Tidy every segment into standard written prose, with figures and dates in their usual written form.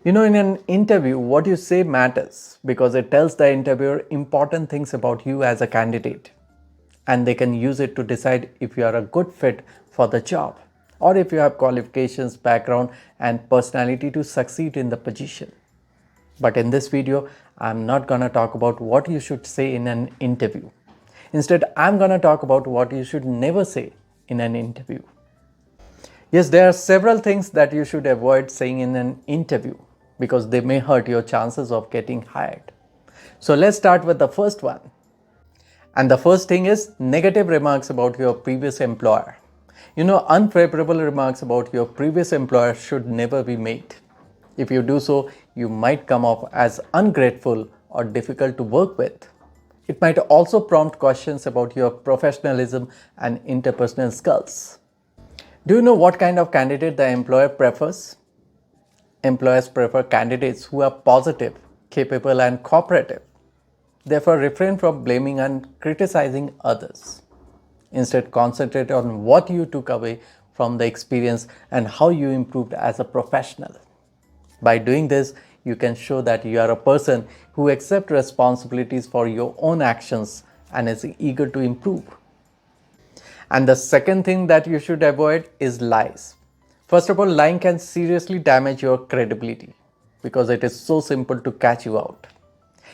In an interview, what you say matters because it tells the interviewer important things about you as a candidate, and they can use it to decide if you are a good fit for the job or if you have qualifications, background, and personality to succeed in the position. But in this video, I'm not gonna talk about what you should say in an interview. Instead, I'm gonna talk about what you should never say in an interview. Yes, there are several things that you should avoid saying in an interview because they may hurt your chances of getting hired. So let's start with the first one. And the first thing is negative remarks about your previous employer. Unfavorable remarks about your previous employer should never be made. If you do so, you might come off as ungrateful or difficult to work with. It might also prompt questions about your professionalism and interpersonal skills. Do you know what kind of candidate the employer prefers? Employers prefer candidates who are positive, capable, and cooperative. Therefore, refrain from blaming and criticizing others. Instead, concentrate on what you took away from the experience and how you improved as a professional. By doing this, you can show that you are a person who accepts responsibilities for your own actions and is eager to improve. And the second thing that you should avoid is lies. First of all, lying can seriously damage your credibility because it is so simple to catch you out.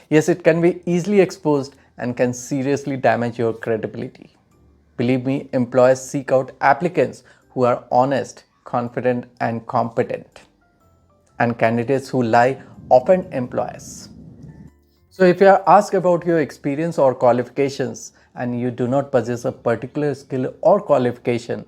Yes, it can be easily exposed and can seriously damage your credibility. Believe me, employers seek out applicants who are honest, confident, and competent. And candidates who lie often employers. So if you are asked about your experience or qualifications and you do not possess a particular skill or qualification,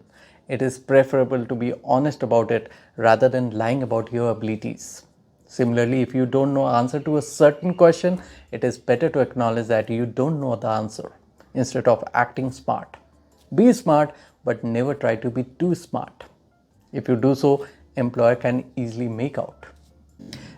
it is preferable to be honest about it rather than lying about your abilities. Similarly, if you don't know answer to a certain question, it is better to acknowledge that you don't know the answer instead of acting smart. Be smart, but never try to be too smart. If you do so, employer can easily make out.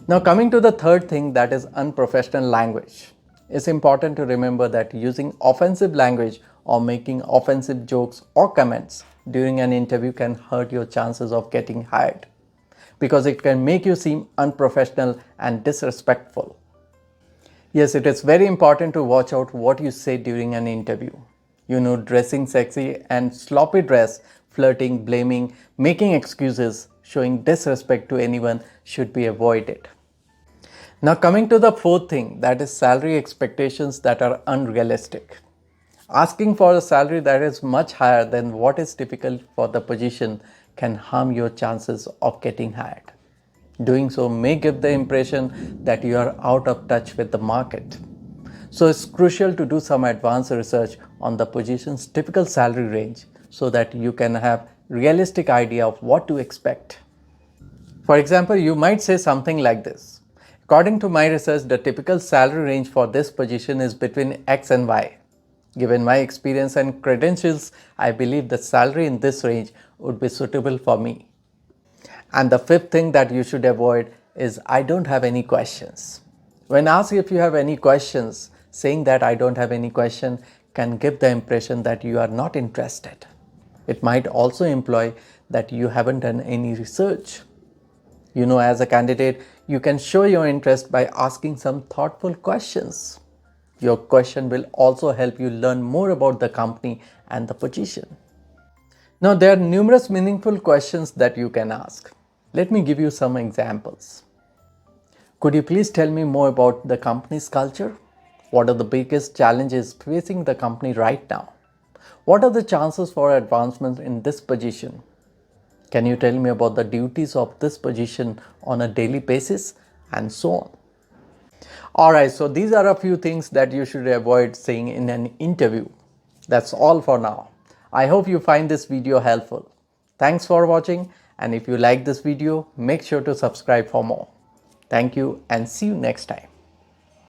Now coming to the third thing, that is unprofessional language. It's important to remember that using offensive language or making offensive jokes or comments during an interview can hurt your chances of getting hired because it can make you seem unprofessional and disrespectful. Yes, it is very important to watch out what you say during an interview. Dressing sexy and sloppy dress, flirting, blaming, making excuses, showing disrespect to anyone should be avoided. Now coming to the fourth thing, that is salary expectations that are unrealistic. Asking for a salary that is much higher than what is typical for the position can harm your chances of getting hired. Doing so may give the impression that you are out of touch with the market. So it's crucial to do some advanced research on the position's typical salary range so that you can have realistic idea of what to expect. For example, you might say something like this. According to my research, the typical salary range for this position is between X and Y. Given my experience and credentials, I believe the salary in this range would be suitable for me. And the fifth thing that you should avoid is I don't have any questions. When asked if you have any questions, saying that I don't have any question can give the impression that you are not interested. It might also imply that you haven't done any research. As a candidate, you can show your interest by asking some thoughtful questions. Your question will also help you learn more about the company and the position. Now, there are numerous meaningful questions that you can ask. Let me give you some examples. Could you please tell me more about the company's culture? What are the biggest challenges facing the company right now? What are the chances for advancement in this position? Can you tell me about the duties of this position on a daily basis? And so on. Alright, so these are a few things that you should avoid saying in an interview. That's all for now. I hope you find this video helpful. Thanks for watching, and if you like this video, make sure to subscribe for more. Thank you and see you next time.